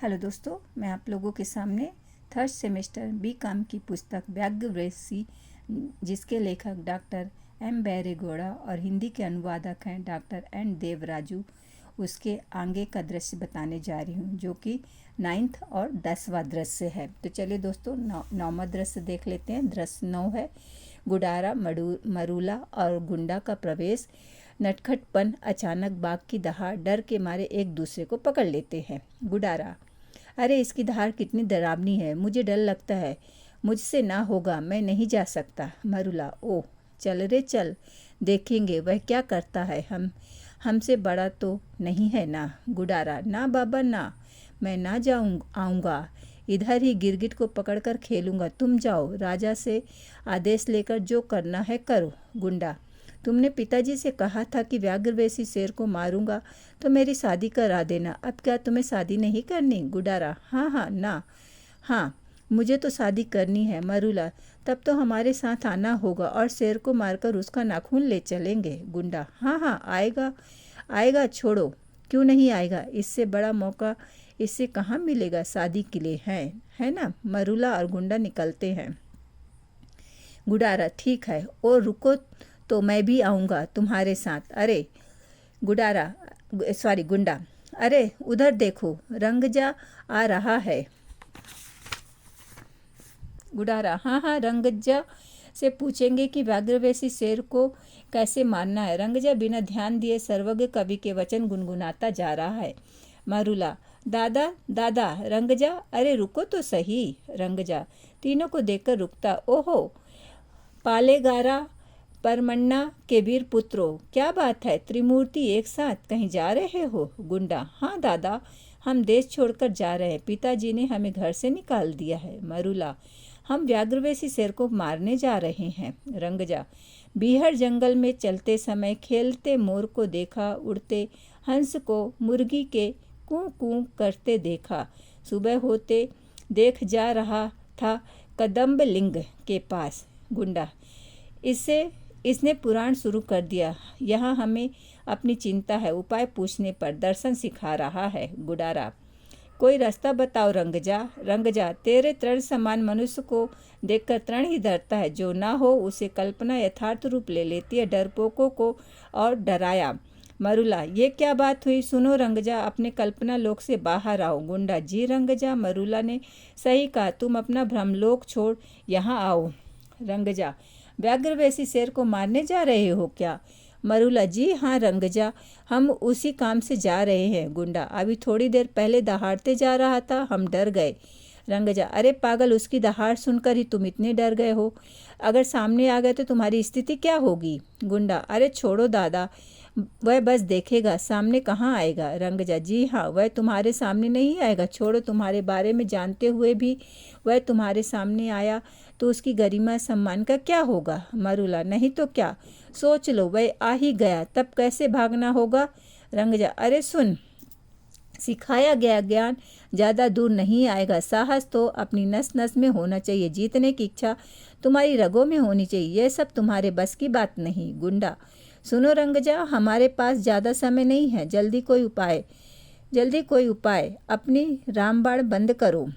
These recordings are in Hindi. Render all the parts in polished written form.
हेलो दोस्तों, मैं आप लोगों के सामने थर्ड सेमेस्टर बी.कॉम की पुस्तक व्याघ्रवेशी, जिसके लेखक डॉक्टर एम बैरेगौड़ा और हिंदी के अनुवादक हैं डॉक्टर एन देवराजू, उसके आगे का दृश्य बताने जा रही हूँ, जो कि 9th और 10वां दृश्य है। तो चलिए दोस्तों, 9वां दृश्य देख लेते हैं। दृश्य 9 है, गुडारा, मरूला और गुंडा का प्रवेश। नटखटपन, अचानक बाघ की दहाड़, डर के मारे एक दूसरे को पकड़ लेते हैं। गुडारा: अरे इसकी दहाड़ कितनी डरावनी है, मुझे डर लगता है, मुझसे ना होगा, मैं नहीं जा सकता। मरूला: ओह चल रे चल, देखेंगे वह क्या करता है, हमसे बड़ा तो नहीं है ना। गुडारा: ना बाबा ना, मैं ना आऊँगा, इधर ही गिरगिट को पकड़कर खेलूँगा, तुम जाओ, राजा से आदेश लेकर जो करना है करो। गुंडा: तुमने पिताजी से कहा था कि व्याघ्रवेशी शेर को मारूंगा तो मेरी शादी करा देना, अब क्या तुम्हें शादी नहीं करनी? गुडारा: हाँ ना, हाँ मुझे तो शादी करनी है। मरूला: तब तो हमारे साथ आना होगा और शेर को मारकर उसका नाखून ले चलेंगे। गुंडा: हाँ आएगा आएगा, छोड़ो, क्यों नहीं आएगा, इससे बड़ा मौका इससे कहाँ मिलेगा शादी के लिए, है ना। मरूला और गुंडा निकलते हैं। गुडारा: ठीक है, और रुको तो मैं भी आऊँगा तुम्हारे साथ। अरे गुंडा: अरे उधर देखो, रंगजा आ रहा है। गुडारा: हाँ रंगजा से पूछेंगे कि व्याघ्रवेशी शेर को कैसे मारना है। रंगजा बिना ध्यान दिए सर्वज्ञ कवि के वचन गुनगुनाता जा रहा है। मारूला: दादा रंगजा, अरे रुको तो सही। रंगजा तीनों को देखकर रुकता, ओहो पालेगारा परमन्ना के वीर पुत्रों, क्या बात है, त्रिमूर्ति एक साथ कहीं जा रहे हो? गुंडा: हाँ दादा, हम देश छोड़कर जा रहे हैं, पिताजी ने हमें घर से निकाल दिया है। मरूला: हम व्याघ्रवेशी शेर को मारने जा रहे हैं। रंगजा: बीहड़ जंगल में चलते समय खेलते मोर को देखा, उड़ते हंस को मुर्गी के कूं कूं करते देखा, सुबह होते देख जा रहा था कदम्ब लिंग के पास। गुंडा: इसने पुराण शुरू कर दिया, यहाँ हमें अपनी चिंता है, उपाय पूछने पर दर्शन सिखा रहा है। गुडारा: कोई रास्ता बताओ रंगजा, तेरे तृण समान मनुष्य को देखकर तृण ही डरता है, जो ना हो उसे कल्पना यथार्थ रूप ले लेती है, डरपोकों को और डराया। मरूला: ये क्या बात हुई, सुनो रंगजा, अपने कल्पना लोक से बाहर आओ। गुंडा: जी रंगजा, मरूला ने सही कहा, तुम अपना भ्रमलोक छोड़ यहाँ आओ। रंगजा: व्याघ्रवेशी शेर को मारने जा रहे हो क्या? मरूला: जी हाँ रंगजा, हम उसी काम से जा रहे हैं। गुंडा: अभी थोड़ी देर पहले दहाड़ते जा रहा था, हम डर गए। रंगजा: अरे पागल, उसकी दहाड़ सुनकर ही तुम इतने डर गए हो, अगर सामने आ गए तो तुम्हारी स्थिति क्या होगी? गुंडा: अरे छोड़ो दादा, वह बस देखेगा, सामने कहाँ आएगा। रंगजा: जी हाँ, वह तुम्हारे सामने नहीं आएगा, छोड़ो, तुम्हारे बारे में जानते हुए भी वह तुम्हारे सामने आया तो उसकी गरिमा सम्मान का क्या होगा? मरूला: नहीं तो क्या, सोच लो, वह आ ही गया, तब कैसे भागना होगा? रंगजा: अरे सुन, सिखाया गया ज्ञान ज़्यादा दूर नहीं आएगा, साहस तो अपनी नस नस में होना चाहिए, जीतने की इच्छा तुम्हारी रगों में होनी चाहिए, यह सब तुम्हारे बस की बात नहीं। गुंडा: सुनो रंगजा, हमारे पास ज़्यादा समय नहीं है, जल्दी कोई उपाय, अपनी रामबाण बंद करो,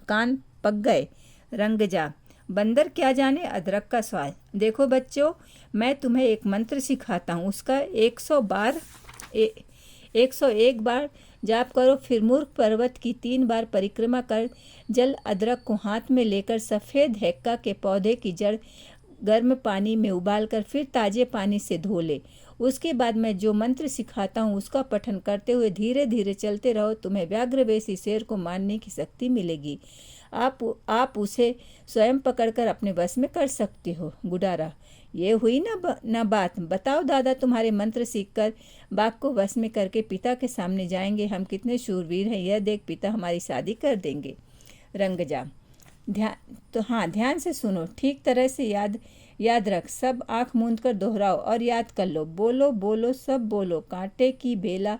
कान पक गए। रंगजा: बंदर क्या जाने अदरक का स्वाद, देखो बच्चों, मैं तुम्हें एक मंत्र सिखाता हूँ, उसका 101 बार जाप करो, फिर मूर्ख पर्वत की 3 बार परिक्रमा कर जल अदरक को हाथ में लेकर सफ़ेद हेक्का के पौधे की जड़ गर्म पानी में उबालकर फिर ताजे पानी से धो ले। उसके बाद मैं जो मंत्र सिखाता हूँ उसका पठन करते हुए धीरे धीरे चलते रहो, तुम्हें व्याघ्रवेशी शेर को मारने की शक्ति मिलेगी, आप उसे स्वयं पकड़कर अपने वश में कर सकते हो। गुडारा: ये हुई ना बात, बताओ दादा, तुम्हारे मंत्र सीखकर बाघ को वश में करके पिता के सामने जाएंगे, हम कितने शूरवीर हैं, यह देख पिता हमारी शादी कर देंगे। रंगजा: ध्यान से सुनो, ठीक तरह से याद रख, सब आंख मूंद कर दोहराओ और याद कर लो, बोलो सब बोलो, कांटे की बेला,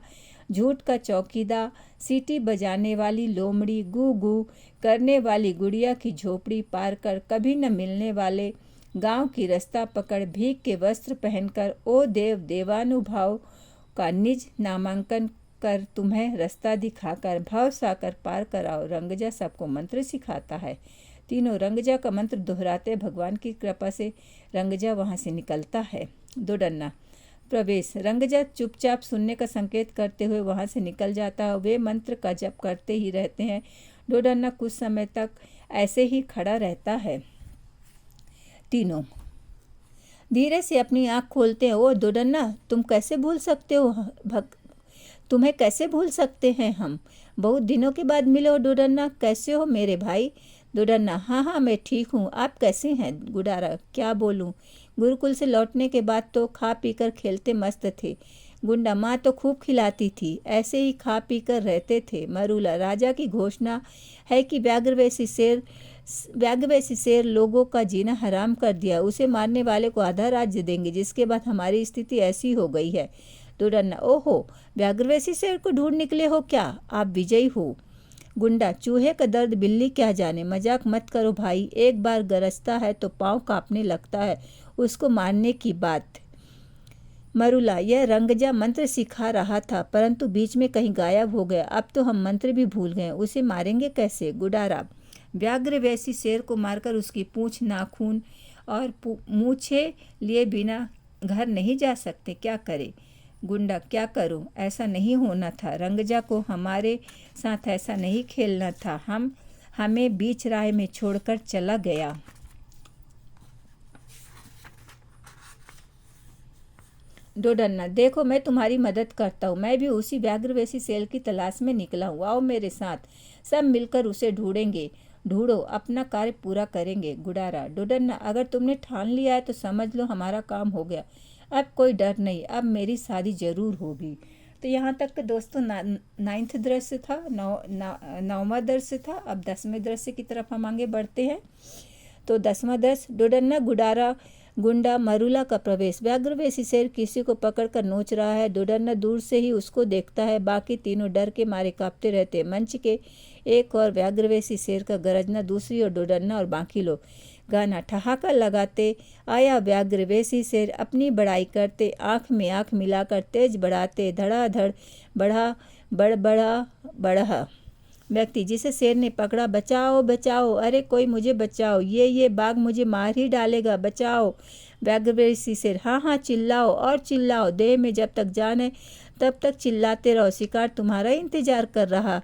झूठ का चौकीदार, सीटी बजाने वाली लोमड़ी, गू गू करने वाली गुड़िया की झोपड़ी पार कर, कभी न मिलने वाले गांव की रास्ता पकड़, भीख के वस्त्र पहनकर, ओ देवानुभाव का निज नामांकन कर तुम्हें रास्ता दिखाकर भाव साकर पार कराओ। रंगजा सबको मंत्र सिखाता है। तीनों रंगजा का मंत्र दोहराते भगवान की कृपा से रंगजा वहाँ से निकलता है। दोडन्ना प्रवेश। रंगजा चुपचाप सुनने का संकेत करते हुए वहाँ से निकल जाता है। वे मंत्र का जप करते ही रहते हैं। दोडन्ना कुछ समय तक ऐसे ही खड़ा रहता है। तीनों धीरे से अपनी आँख खोलते हैं। ओ दोडन्ना, तुम कैसे भूल सकते हो तुम्हें कैसे भूल सकते हैं हम? बहुत दिनों के बाद मिले हो दोडन्ना, कैसे हो मेरे भाई? दोडन्ना हाँ हाँ मैं ठीक हूँ, आप कैसे हैं? गुडारा क्या बोलूँ, गुरुकुल से लौटने के बाद तो खा पीकर खेलते मस्त थे। गुंडा माँ तो खूब खिलाती थी, ऐसे ही खा पी कर रहते थे। मरूला राजा की घोषणा है कि व्याघ्रवेशी शेर लोगों का जीना हराम कर दिया। उसे मारने वाले को आधा राज्य देंगे, जिसके बाद हमारी स्थिति ऐसी हो गई है। दोडन्ना ओहो, व्याघ्रवेशी शेर को ढूंढ निकले हो क्या? आप विजयी हो। गुंडा चूहे का दर्द बिल्ली क्या जाने, मजाक मत करो भाई, एक बार गरजता है तो पाँव कांपने लगता है, उसको मारने की बात। मरूला यह रंगजा मंत्र सिखा रहा था, परंतु बीच में कहीं गायब हो गया। अब तो हम मंत्र भी भूल गए, उसे मारेंगे कैसे? गुडारा व्याघ्रवेशी शेर को मारकर उसकी पूंछ, नाखून और मूछे लिए बिना घर नहीं जा सकते, क्या करे? गुंडा क्या करूं, ऐसा नहीं होना था। रंगजा को हमारे साथ ऐसा नहीं खेलना था। हमें बीच राह में छोड़कर चला गया। दोडन्ना देखो, मैं तुम्हारी मदद करता हूँ, मैं भी उसी व्याघ्रवेशी शेर की तलाश में निकला हूँ। आओ मेरे साथ, सब मिलकर उसे ढूंढेंगे। ढूंढो, अपना कार्य पूरा करेंगे। गुडारा दोडन्ना अगर तुमने ठान लिया है तो समझ लो हमारा काम हो गया, अब कोई डर नहीं, अब मेरी शादी जरूर होगी। तो यहाँ तक तो दोस्तों 9वां दृश्य था, 9वां दृश्य था। अब 10वें दृश्य की तरफ हम आगे बढ़ते हैं। तो 10वां दृश्य दोडन्ना गुंडा मरूला का प्रवेश। व्याघ्रवेशी शेर किसी को पकड़कर नोच रहा है। दोडन्ना दूर से ही उसको देखता है। बाकी तीनों डर के मारे कांपते रहते। मंच के एक और व्याघ्रवेशी शेर का गरजना, दूसरी ओर दोडन्ना और बाकी लोग गाना ठहाका लगाते। आया व्याघ्रवेशी शेर अपनी बड़ाई करते, आँख में आँख मिलाकर तेज बढ़ाते, धड़ाधड़ बढ़ा व्यक्ति जिसे शेर ने पकड़ा, बचाओ बचाओ, अरे कोई मुझे बचाओ, ये बाघ मुझे मार ही डालेगा, बचाओ। व्याघ्रवेशी शेर हाँ हाँ चिल्लाओ और चिल्लाओ, देह में जब तक जान है तब तक चिल्लाते रहो, शिकार तुम्हारा इंतजार कर रहा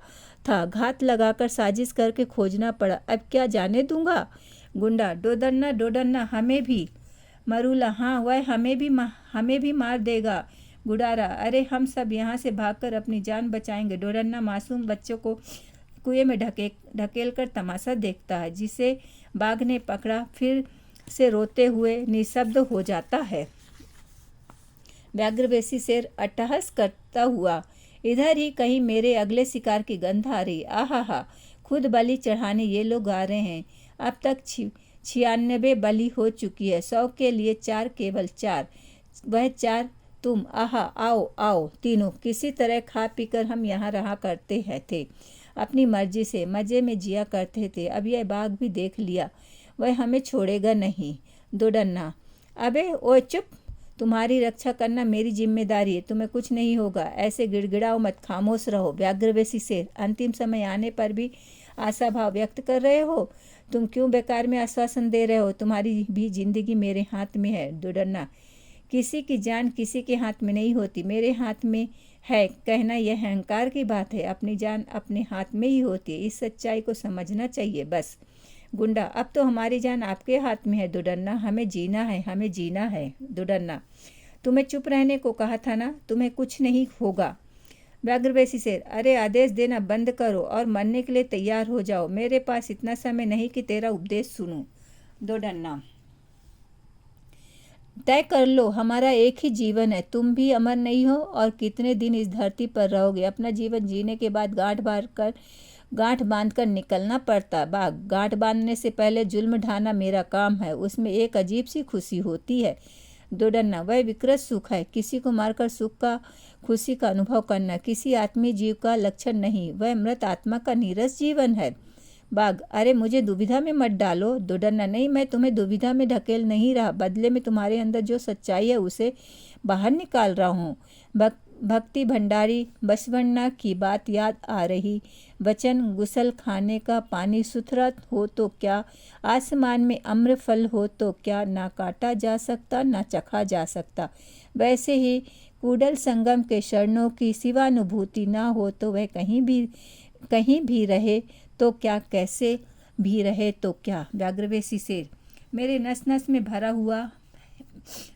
था, घात लगाकर साजिश करके खोजना पड़ा, अब क्या जाने दूंगा। गुंडा दोडन्ना हमें भी। मरूला हाँ, वह हमें भी मार देगा। गुडारा अरे हम सब यहाँ से भागकर अपनी जान बचाएंगे। दोडन्ना मासूम बच्चों को कुएं में ढकेल कर तमाशा देखता है, जिसे बाघ ने पकड़ा, फिर से रोते हुए निशब्द हो जाता है। व्याघ्रवेशी शेर अट्टहास करता हुआ, इधर ही कहीं मेरे अगले शिकार की गंध आ रही, आहा, खुद बलि चढ़ाने ये लोग आ रहे हैं। अब तक 96 बलि हो चुकी है, 100 के लिए 4, केवल 4, वह 4 तुम, आहा, आओ। तीनों किसी तरह खा पीकर हम यहाँ रहा करते थे, अपनी मर्जी से मजे में जिया करते थे। अब यह बाघ भी देख लिया, वह हमें छोड़ेगा नहीं। दोडन्ना अबे ओए चुप, तुम्हारी रक्षा करना मेरी जिम्मेदारी है, तुम्हें कुछ नहीं होगा, ऐसे गिड़गिड़ाओ मत, खामोश रहो। व्याघ्रवेशी शेर अंतिम समय आने पर भी आशा भाव व्यक्त कर रहे हो, तुम क्यों बेकार में आश्वासन दे रहे हो, तुम्हारी भी जिंदगी मेरे हाथ में है। दोडन्ना किसी की जान किसी के हाथ में नहीं होती, मेरे हाथ में है कहना यह अहंकार की बात है, अपनी जान अपने हाथ में ही होती है, इस सच्चाई को समझना चाहिए बस। गुंडा अब तो हमारी जान आपके हाथ में है दोडन्ना, हमें जीना है। दोडन्ना तुम्हें चुप रहने को कहा था ना, तुम्हें कुछ नहीं होगा। व्याघ्रवेशी शेर अरे आदेश देना बंद करो और मरने के लिए तैयार हो जाओ, मेरे पास इतना समय नहीं कि तेरा उपदेश सुनूं। दोडन्ना तय कर लो, हमारा एक ही जीवन है, तुम भी अमर नहीं हो और कितने दिन इस धरती पर रहोगे। अपना जीवन जीने के बाद गांठ बांधकर निकलना पड़ता। बाघ गांठ बांधने से पहले जुल्म ढाना मेरा काम है, उसमें एक अजीब सी खुशी होती है। दोडन्ना वह विकृत सुख है, किसी को मारकर सुख का खुशी का अनुभव करना किसी आत्मीय जीव का लक्षण नहीं, वह मृत आत्मा का नीरस जीवन है। बाघ अरे मुझे दुविधा में मत डालो। दोडन्ना नहीं, मैं तुम्हें दुविधा में ढकेल नहीं रहा, बदले में तुम्हारे अंदर जो सच्चाई है उसे बाहर निकाल रहा हूँ। भक्ति भंडारी बसवन्ना की बात याद आ रही। वचन गुसल खाने का पानी सुथरा हो तो क्या, आसमान में अम्र फल हो तो क्या, ना काटा जा सकता ना चखा जा सकता। वैसे ही कूडल संगम के शरणों की शिवानुभूति ना हो तो वह कहीं भी रहे तो क्या, कैसे भी रहे तो क्या। व्याघ्रवेशी शेर, मेरे नस नस में भरा हुआ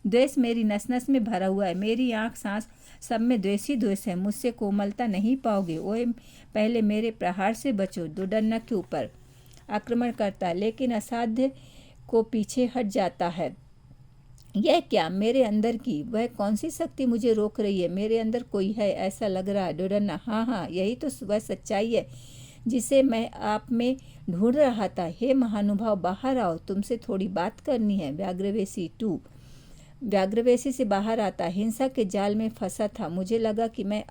द्वेष मेरी नस नस में भरा हुआ है। मेरी आँख सांस सब में द्वेष ही द्वेष है। मुझसे कोमलता नहीं पाओगे। ओए पहले मेरे प्रहार से बचो। दुडन्ना के ऊपर आक्रमण करता है लेकिन असाध्य को पीछे हट जाता है। यह क्या, मेरे अंदर की वह कौन सी शक्ति मुझे रोक रही है? मेरे अंदर कोई है ऐसा लग रहा है। दुडन्ना, हाँ हाँ, यही तो वह सच्चाई है जिसे मैं आप में ढूंढ रहा था। हे महानुभाव, बाहर आओ, तुमसे थोड़ी बात करनी है। व्याघ्रवेशी 2 व्याघ्रवेशी से बाहर आता। हिंसा के जाल में फंसा था। मुझे लगा कि मैंने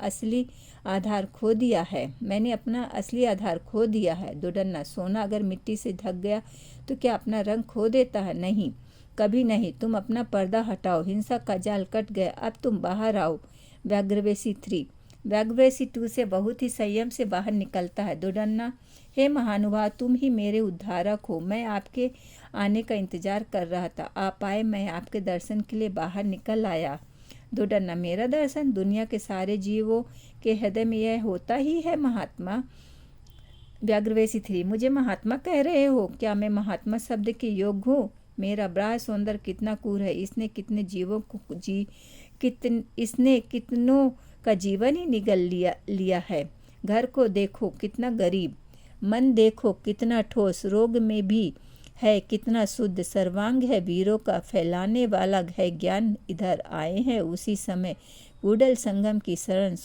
अपना असली आधार खो दिया है। दुडन्ना, सोना अगर मिट्टी से ढक गया तो क्या अपना रंग खो देता है? नहीं, कभी नहीं। तुम अपना पर्दा हटाओ। हिंसा का जाल कट गया, अब तुम बाहर आओ। व्याघ्रवेशी 3 व्याघ्रवेशी 2 से बहुत ही संयम से बाहर निकलता है। दुडन्ना, हे महानुभाव, तुम ही मेरे उद्धारक हो। मैं आपके आने का इंतजार कर रहा था। आप आए, मैं आपके दर्शन के लिए बाहर निकल आया। दुडन्ना, मेरा दर्शन? दुनिया के सारे जीवों के हृदय में यह होता ही है महात्मा। व्याघ्रवेशी 3 मुझे महात्मा कह रहे हो? क्या मैं महात्मा शब्द के योग्य हूँ? मेरा ब्राह सौंदर्य कितना क्रूर है। इसने कितनों का जीवन ही निगल लिया है। घर को देखो कितना गरीब, मन देखो कितना ठोस, रोग में भी है कितना शुद्ध, सर्वांग है वीरों का, फैलाने वाला है ज्ञान। इधर आए हैं उसी समय कूडल संगम की शरण,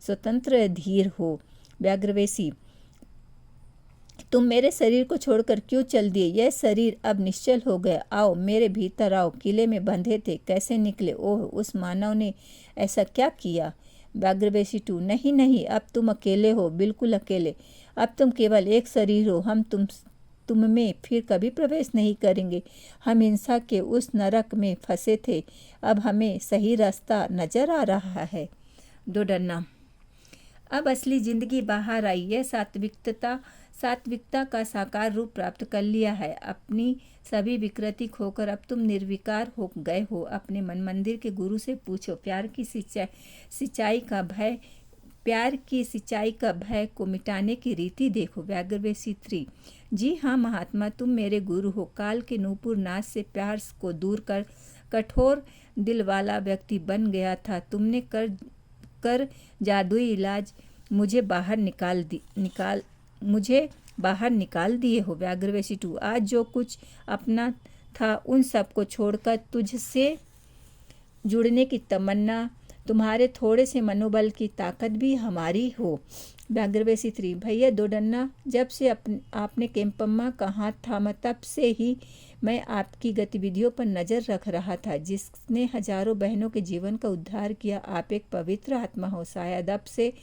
स्वतंत्र धीर हो। व्याघ्रवेशी, तुम मेरे शरीर को छोड़कर क्यों चल दिए? यह शरीर अब निश्चल हो गया। आओ मेरे भीतर आओ। किले में बंधे थे, कैसे निकले? ओह, उस मानव ने ऐसा क्या किया? व्याघ्रवेशी 2 नहीं नहीं, अब तुम अकेले हो, बिल्कुल अकेले। अब तुम केवल एक शरीर हो। हम तुम में फिर कभी प्रवेश नहीं करेंगे। हम हिंसा के उस नरक में फंसे थे, अब हमें सही रास्ता नजर आ रहा है। दुडन्ना, अब असली जिंदगी बाहर आई। यह सात्विकता का साकार रूप प्राप्त कर लिया है। अपनी सभी विकृति खोकर अब तुम निर्विकार हो गए हो। अपने मन मंदिर के गुरु से पूछो। प्यार की सिंचाई का भय को मिटाने की रीति देखो। व्याघ्रवेशी 3 जी हाँ महात्मा, तुम मेरे गुरु हो। काल के नूपुर नाच से प्यार को दूर कर कठोर दिल वाला व्यक्ति बन गया था। तुमने कर जादुई इलाज मुझे बाहर निकाल दिए हो। व्याघ्रवेशी 2 आज जो कुछ अपना था उन सबको छोड़कर तुझसे जुड़ने की तमन्ना, तुम्हारे थोड़े से मनोबल की ताकत भी हमारी हो। व्याघ्रवेशी 3 भैया दुडन्ना, जब से आपने केम्पम्मा का हाथ थामा तब से ही मैं आपकी गतिविधियों पर नज़र रख रहा था, जिसने हजारों बहनों के जीवन का उद्धार किया। आप एक पवित्र आत्मा हो। शायद अब से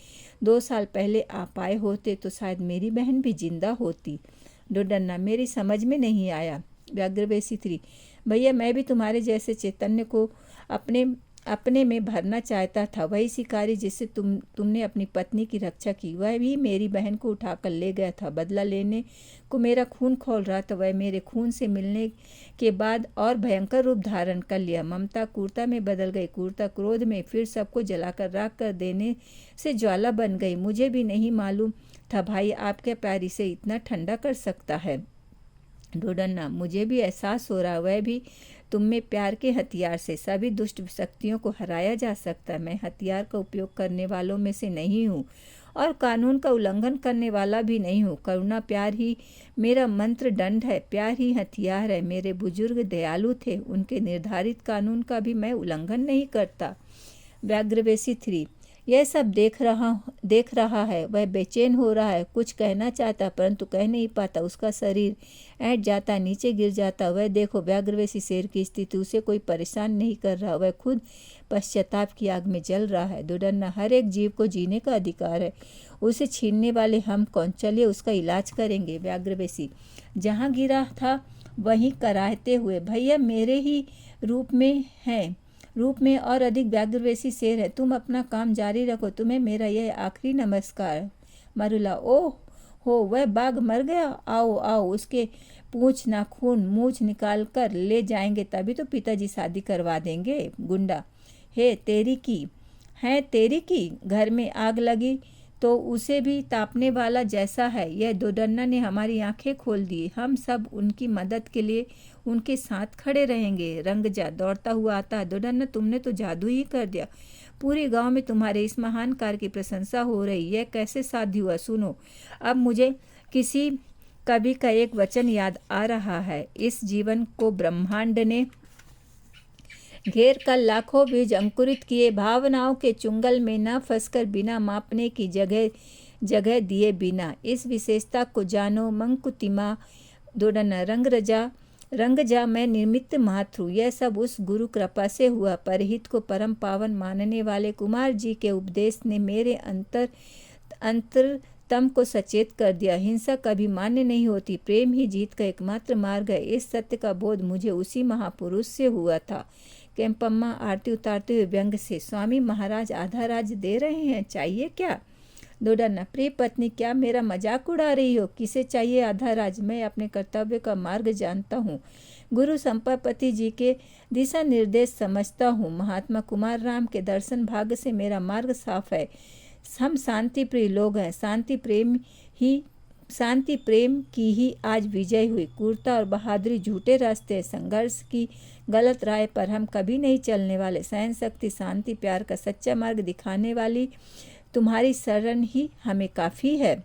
2 साल पहले आप आए होते तो शायद मेरी बहन भी जिंदा होती। दुडन्ना, मेरी समझ में नहीं आया। व्याघ्रवेशी 3 भैया, मैं भी तुम्हारे जैसे चैतन्य को अपने में भरना चाहता था। वही शिकारी जिससे तुमने अपनी पत्नी की रक्षा की, वह भी मेरी बहन को उठाकर ले गया था। बदला लेने को मेरा खून खौल रहा था। वह मेरे खून से मिलने के बाद और भयंकर रूप धारण कर लिया। ममता क्रूरता में बदल गई, क्रूरता क्रोध में, फिर सबको जलाकर राख कर देने से ज्वाला बन गई। मुझे भी नहीं मालूम था भाई आपके प्यार इसे इतना ठंडा कर सकता है। दुडन्ना, मुझे भी एहसास हो रहा, वह भी तुम में प्यार के हथियार से सभी दुष्ट शक्तियों को हराया जा सकता है। मैं हथियार का उपयोग करने वालों में से नहीं हूँ और कानून का उल्लंघन करने वाला भी नहीं हूँ। करुणा प्यार ही मेरा मंत्र दंड है, प्यार ही हथियार है। मेरे बुजुर्ग दयालु थे, उनके निर्धारित कानून का भी मैं उल्लंघन नहीं करता। व्याघ्रवेशी 3 यह सब देख रहा है। वह बेचैन हो रहा है, कुछ कहना चाहता परंतु कह नहीं पाता। उसका शरीर ऐंठ जाता, नीचे गिर जाता। वह देखो व्याघ्रवेशी शेर की स्थिति, उसे कोई परेशान नहीं कर रहा। वह खुद पश्चाताप की आग में जल रहा है। दुडन्ना, हर एक जीव को जीने का अधिकार है, उसे छीनने वाले हम कौन? चलिए उसका इलाज करेंगे। व्याघ्रवेशी, जहाँ गिरा था वहीं कराहते हुए, भैया मेरे ही रूप में हैं, रूप में और अधिक व्याघ्रवेशी शेर है। तुम अपना काम जारी रखो, तुम्हें मेरा यह आखिरी नमस्कार। मरुला, ओह हो, वह बाघ मर गया। आओ आओ, उसके पूंछ नाखून मूछ निकाल कर ले जाएंगे, तभी तो पिताजी शादी करवा देंगे। गुंडा, हे तेरी की है, तेरी की घर में आग लगी तो उसे भी तापने वाला जैसा है। यह दोडन्ना ने हमारी आंखें खोल दी। हम सब उनकी मदद के लिए उनके साथ खड़े रहेंगे। रंगजा दौड़ता हुआ आता है। दोडन्ना, तुमने तो जादू ही कर दिया। पूरे गांव में तुम्हारे इस महान कार्य की प्रशंसा हो रही। यह कैसे साध्य हुआ? सुनो, अब मुझे किसी कवि का एक वचन याद आ रहा है। इस जीवन को ब्रह्मांड ने घेर कर लाखों बीज अंकुरित किए, भावनाओं के चुंगल में न फंसकर बिना मापने की जगह दिए बिना। इस विशेषता को जानो मंकुतिमा। दोडन्ना, रंगजा मैं निमित्त मात्र हूँ। यह सब उस गुरु कृपा से हुआ। परहित को परम पावन मानने वाले कुमार जी के उपदेश ने मेरे अंतरतम को सचेत कर दिया। हिंसा कभी मान्य नहीं होती, प्रेम ही जीत का एकमात्र मार्ग है। इस सत्य का बोध मुझे उसी महापुरुष से हुआ था। केम्पम्मा आरती उतारते हुए व्यंग से, स्वामी महाराज आधा राज्य दे रहे हैं, चाहिए क्या? दोडन्ना, प्रिय पत्नी, क्या मेरा मजाक उड़ा रही हो? किसे चाहिए आधा राज? मैं अपने कर्तव्य का मार्ग जानता हूँ, गुरु संपापति जी के दिशा निर्देश समझता हूँ। महात्मा कुमार राम के दर्शन भाग्य से मेरा मार्ग साफ है। हम शांति प्रिय लोग हैं। शांति प्रेम की ही आज विजय हुई। क्रूरता और बहादुरी झूठे रास्ते, संघर्ष की गलत राह पर हम कभी नहीं चलने वाले। सहन शक्ति, शांति, प्यार का सच्चा मार्ग दिखाने वाली तुम्हारी शरण ही हमें काफ़ी है।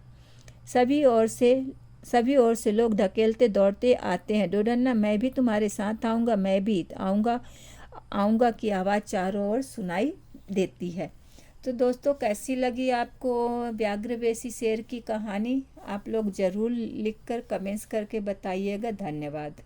सभी ओर से लोग धकेलते दौड़ते आते हैं। दोडन्ना, मैं भी तुम्हारे साथ आऊँगा, मैं भी आऊँगा की आवाज़ चारों ओर सुनाई देती है। तो दोस्तों, कैसी लगी आपको व्याघ्रवेशी शेर की कहानी? आप लोग ज़रूर लिखकर कमेंट्स करके बताइएगा। धन्यवाद।